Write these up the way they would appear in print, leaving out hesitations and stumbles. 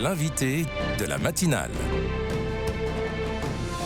l'invité de la matinale.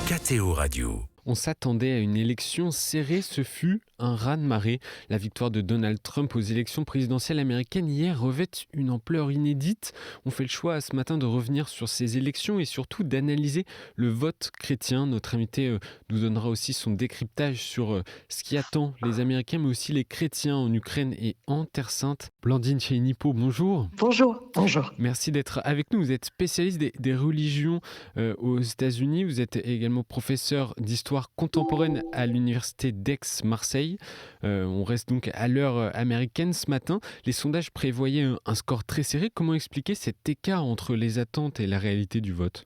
KTO Radio. On s'attendait à une élection serrée, ce fut un raz-de-marée. La victoire de Donald Trump aux élections présidentielles américaines hier revêt une ampleur inédite. On fait le choix ce matin de revenir sur ces élections et surtout d'analyser le vote chrétien. Notre invité nous donnera aussi son décryptage sur ce qui attend les Américains mais aussi les chrétiens en Ukraine et en Terre Sainte. Blandine Chénipo, bonjour. Bonjour. Merci d'être avec nous. Vous êtes spécialiste des religions aux États-Unis. Vous êtes également professeur d'histoire contemporaine à l'université d'Aix-Marseille. On reste donc à l'heure américaine ce matin. Les sondages prévoyaient un score très serré. Comment expliquer cet écart entre les attentes et la réalité du vote ?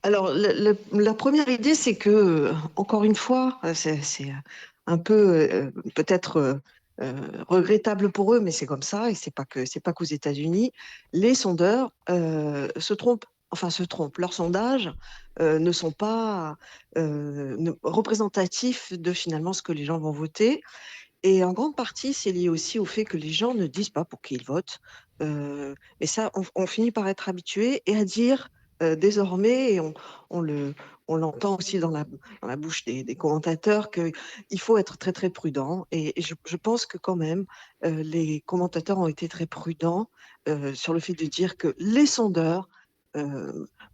Alors, la première idée, c'est que, encore une fois, c'est un peu peut-être regrettable pour eux, mais c'est comme ça, et c'est pas qu'aux États-Unis. Les sondeurs se trompent. Leurs sondages ne sont pas représentatifs de finalement ce que les gens vont voter. Et en grande partie, c'est lié aussi au fait que les gens ne disent pas pour qui ils votent. Et ça, on finit par être habitué et à dire désormais, et on l'entend aussi dans la bouche des commentateurs, qu'il faut être très très prudent. Et je pense que quand même, les commentateurs ont été très prudents sur le fait de dire que les sondeurs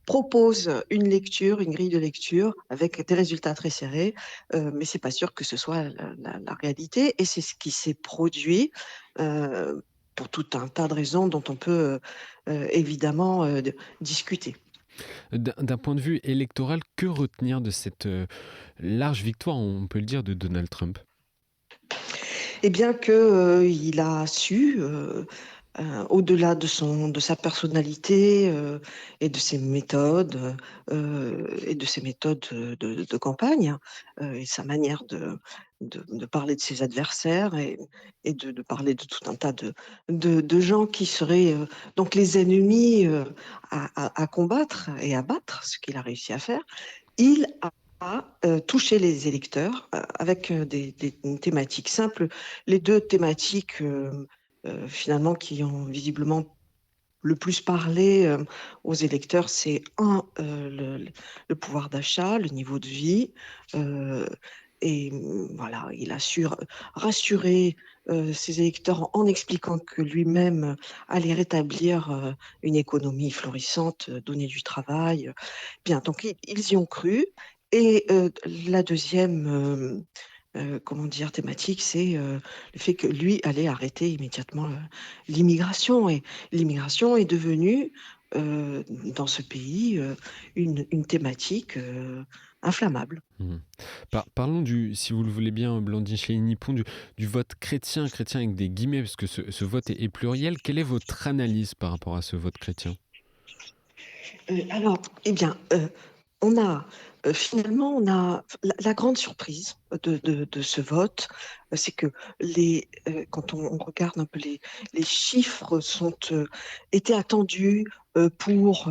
proposent une grille de lecture avec des résultats très serrés, mais c'est pas sûr que ce soit la réalité. Et c'est ce qui s'est produit pour tout un tas de raisons dont on peut évidemment discuter. D'un point de vue électoral, que retenir de cette large victoire, on peut le dire, de Donald Trump ? Eh bien qu'il a su, au-delà de sa personnalité et de ses méthodes de campagne et sa manière de parler de ses adversaires et de parler de tout un tas de gens qui seraient donc les ennemis à combattre et à battre, ce qu'il a réussi à faire. Il a touché les électeurs avec des thématiques simples. Les deux thématiques finalement qui ont visiblement le plus parlé aux électeurs, c'est le pouvoir d'achat, le niveau de vie. Et voilà, il a su rassurer ses électeurs en expliquant que lui-même allait rétablir une économie florissante, donner du travail. Bien, donc ils y ont cru. Et la deuxième thématique, c'est le fait que lui allait arrêter immédiatement l'immigration. Et l'immigration est devenue, dans ce pays, une thématique inflammable. Parlons si vous le voulez bien, Blandine Chénipo, du vote chrétien avec des guillemets, parce que ce vote est pluriel. Quelle est votre analyse par rapport à ce vote chrétien ? On a finalement la grande surprise de ce vote, c'est que quand on regarde un peu les chiffres étaient attendus pour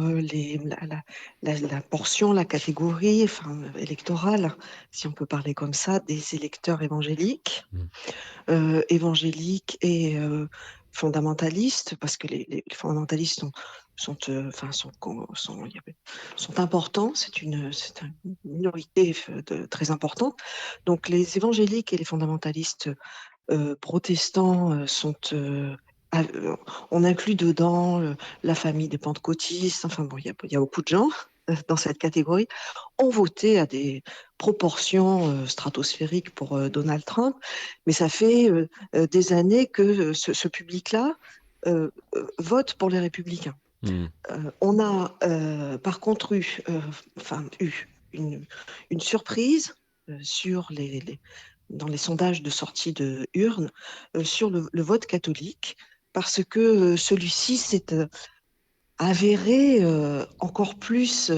la portion, la catégorie électorale, si on peut parler comme ça, des électeurs évangéliques. Évangéliques et fondamentalistes, parce que les fondamentalistes sont importants, c'est une minorité très importante. Donc les évangéliques et les fondamentalistes protestants on inclut dedans la famille des pentecôtistes, il y a beaucoup de gens dans cette catégorie, ont voté à des proportions stratosphériques pour Donald Trump, mais ça fait des années que ce public-là vote pour les républicains. On a par contre eu une surprise dans les sondages de sortie de urne sur le vote catholique, parce que celui-ci s'est avéré encore plus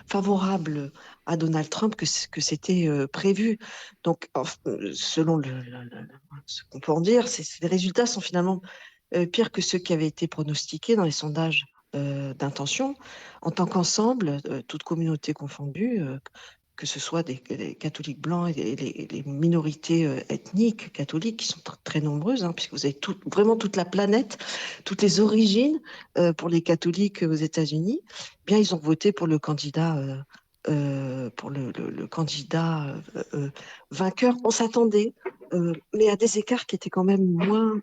favorable à Donald Trump que c'était prévu. Donc, selon ce qu'on peut en dire, les résultats sont finalement pires que ceux qui avaient été pronostiqués dans les sondages d'intention. En tant qu'ensemble, toute communauté confondue, que ce soit les catholiques blancs et les minorités ethniques catholiques, qui sont très nombreuses, hein, puisque vous avez vraiment toute la planète, toutes les origines pour les catholiques aux États-Unis, bien ils ont voté pour le candidat. Le candidat vainqueur, on s'attendait, mais à des écarts qui étaient quand même moins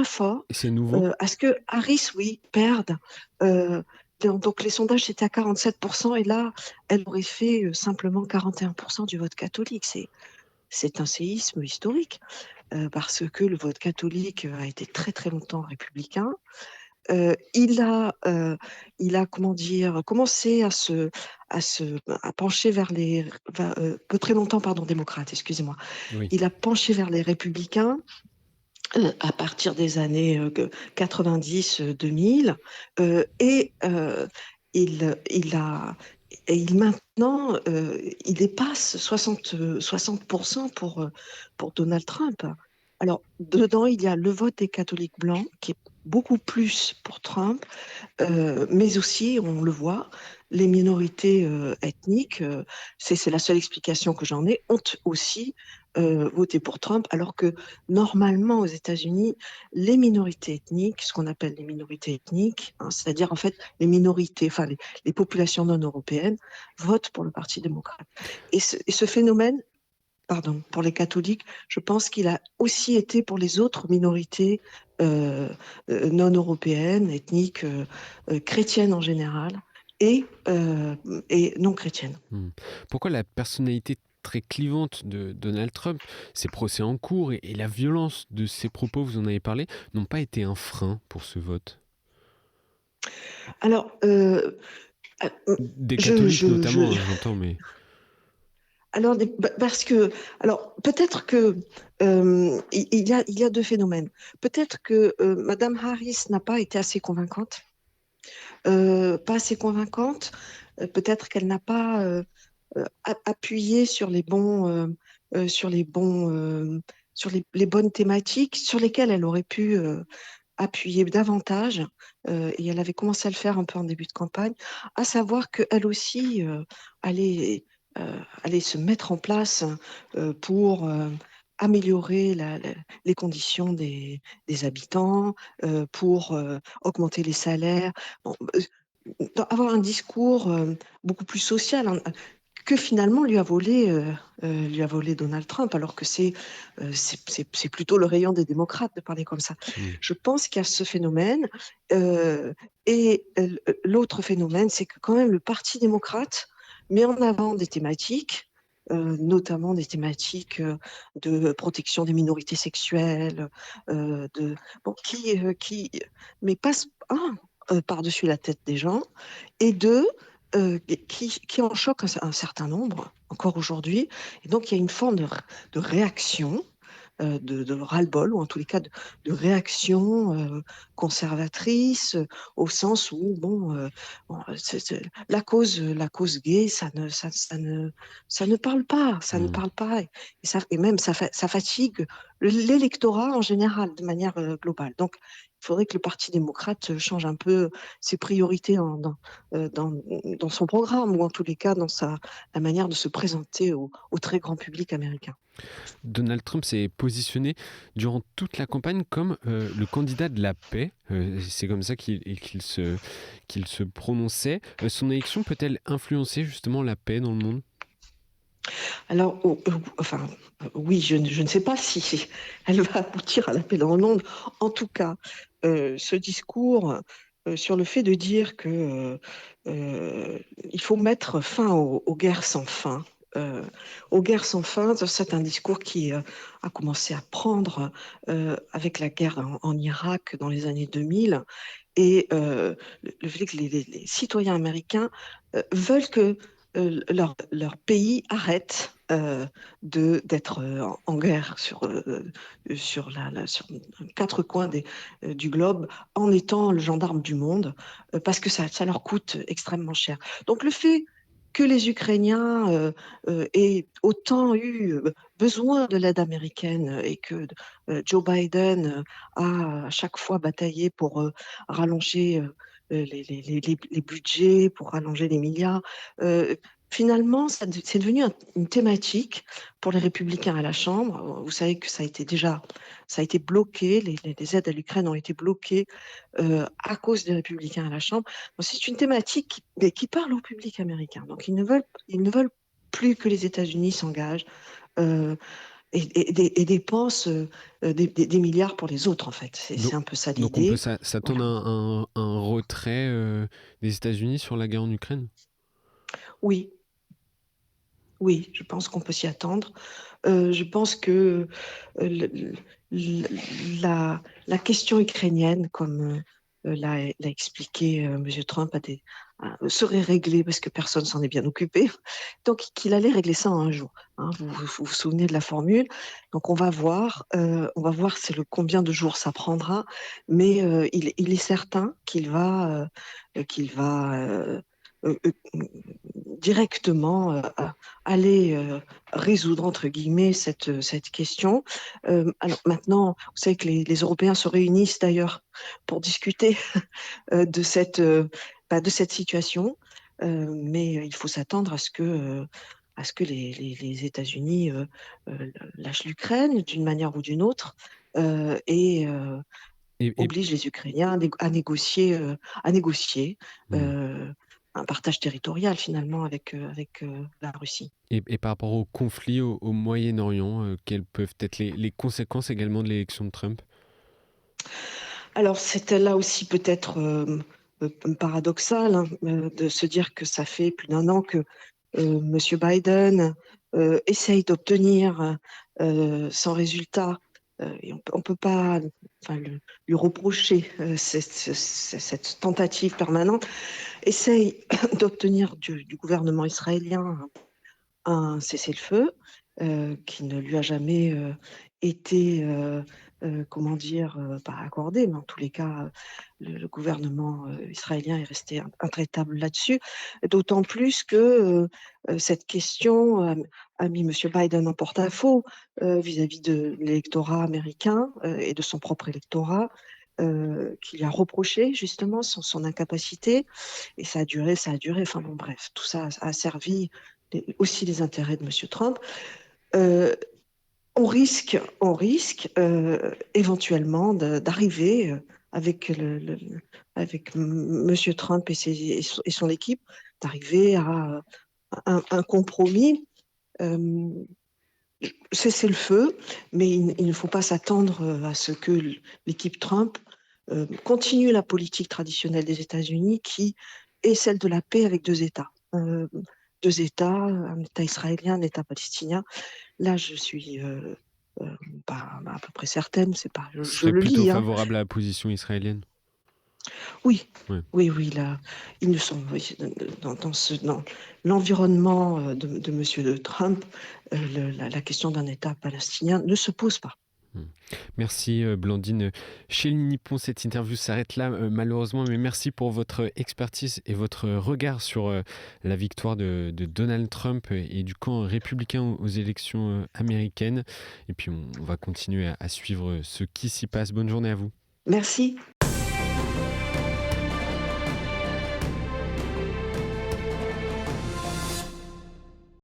forts, Et c'est nouveau? à ce que Harris, oui, perde. Euh, donc les sondages étaient à 47%, et là, elle aurait fait simplement 41% du vote catholique. C'est un séisme historique, parce que le vote catholique a été très très longtemps républicain. Il a, comment dire, commencé à pencher très longtemps, pardon, démocrate, excusez-moi. Oui. Il a penché vers les républicains à partir des années 90-2000, et maintenant, il dépasse 60% pour Donald Trump. Alors, dedans, il y a le vote des catholiques blancs, qui est beaucoup plus pour Trump, mais aussi, on le voit, les minorités ethniques, c'est la seule explication que j'en ai, ont aussi voté pour Trump, alors que normalement aux États-Unis, les minorités ethniques, ce qu'on appelle les minorités ethniques, hein, c'est-à-dire en fait les minorités, enfin les populations non européennes, votent pour le Parti démocrate. Et ce phénomène, pardon, pour les catholiques, je pense qu'il a aussi été pour les autres minorités non européennes, ethniques, chrétiennes en général, et non chrétiennes. Pourquoi la personnalité très clivante de Donald Trump, ses procès en cours et la violence de ses propos, vous en avez parlé, n'ont pas été un frein pour ce vote? Alors, Des je, catholiques je, je, notamment, hein, j'entends, mais... alors, parce que, alors peut-être que il y a deux phénomènes. Peut-être que Madame Harris n'a pas été assez convaincante, pas assez convaincante. Peut-être qu'elle n'a pas appuyé sur les bonnes thématiques sur lesquelles elle aurait pu appuyer davantage, et elle avait commencé à le faire un peu en début de campagne, à savoir qu'elle aussi allait se mettre en place pour améliorer les conditions des habitants, pour augmenter les salaires, bon, avoir un discours beaucoup plus social, hein, que finalement lui a volé Donald Trump, alors que c'est plutôt le rayon des démocrates de parler comme ça. Hmm. Je pense qu'il y a ce phénomène. Et l'autre phénomène, c'est que quand même le Parti démocrate met en avant des thématiques, notamment des thématiques de protection des minorités sexuelles, bon, mais passe, par-dessus la tête des gens, et deux, qui en choque un certain nombre, encore aujourd'hui. Et donc, il y a une forme de réaction, de ras-le-bol, ou en tous les cas de réaction conservatrice, au sens où, bon, la cause gay, ça ne parle pas, ça ne Hmm. parle pas, et même ça fatigue l'électorat en général, de manière globale. Donc, il faudrait que le Parti démocrate change un peu ses priorités dans son programme, ou en tous les cas dans la manière de se présenter au très grand public américain. Donald Trump s'est positionné durant toute la campagne comme le candidat de la paix. C'est comme ça qu'il se prononçait. Son élection peut-elle influencer justement la paix dans le monde? Alors, enfin, oui, je ne sais pas si elle va aboutir à la paix dans le monde. En tout cas, ce discours sur le fait de dire que il faut mettre fin aux guerres sans fin. Aux guerres sans fin, c'est un discours qui a commencé à prendre avec la guerre en Irak dans les années 2000, et le fait que les citoyens américains veulent que leur pays arrête d'être en guerre sur 4 coins du globe, en étant le gendarme du monde, parce que ça leur coûte extrêmement cher. Donc le fait que les Ukrainiens aient autant eu besoin de l'aide américaine, et que Joe Biden a à chaque fois bataillé pour rallonger les budgets, pour rallonger les milliards, finalement, c'est devenu une thématique pour les républicains à la Chambre. Vous savez que ça a été bloqué, les aides à l'Ukraine ont été bloquées à cause des républicains à la Chambre. Donc, c'est une thématique qui parle au public américain. Donc ils ne veulent plus que les États-Unis s'engagent euh, et dépensent des milliards pour les autres, en fait. Donc, C'est un peu ça donc on peut l'idée. s'attendre Voilà. à un retrait des États-Unis sur la guerre en Ukraine? Oui, oui, je pense qu'on peut s'y attendre. Je pense que la question ukrainienne, comme l'a expliqué M. Trump, serait réglée parce que personne s'en est bien occupé. Donc, qu'il allait régler ça en un jour. Hein. Vous souvenez de la formule. Donc, on va voir combien de jours ça prendra, mais il est certain qu'il va directement aller résoudre, entre guillemets, cette question. Alors maintenant, vous savez que les Européens se réunissent d'ailleurs pour discuter de de cette situation, mais il faut s'attendre à ce que les États-Unis lâchent l'Ukraine d'une manière ou d'une autre et Et, obligent les Ukrainiens à négocier hmm. euh, un partage territorial finalement avec la Russie. Et par rapport au conflit au Moyen-Orient, quelles peuvent être les conséquences également de l'élection de Trump? Alors, c'était là aussi peut-être paradoxal hein, de se dire que ça fait plus d'un an que M. Biden essaye d'obtenir sans résultat, et on peut pas enfin, lui reprocher cette tentative permanente, essaye d'obtenir du gouvernement israélien un cessez-le-feu qui ne lui a jamais été, comment dire, pas accordé, mais en tous les cas, le gouvernement israélien est resté intraitable là-dessus, d'autant plus que cette question a mis M. Biden en porte-à-faux vis-à-vis de l'électorat américain et de son propre électorat, qui lui a reproché justement son incapacité, et ça a duré, enfin bon bref, tout ça a servi aussi les intérêts de M. Trump. Euh, on risque éventuellement d'arriver avec, avec M. Trump et son équipe, d'arriver à un compromis, euh, cesser le feu, mais il ne faut pas s'attendre à ce que l'équipe Trump continue la politique traditionnelle des États-Unis qui est celle de la paix avec deux États. Deux États, un État israélien, un État palestinien. Là, je suis pas à peu près certaine, c'est pas, Ce je serait le plutôt lis, hein. favorable à la position israélienne? Oui, Ouais. oui, là, ils ne sont oui, dans l'environnement de M. Trump, la question d'un État palestinien ne se pose pas. Hmm. Merci Blandine. Chez le Nippon, cette interview s'arrête là malheureusement, mais merci pour votre expertise et votre regard sur la victoire de Donald Trump et du camp républicain aux élections américaines. Et puis on va continuer à suivre ce qui s'y passe. Bonne journée à vous. Merci.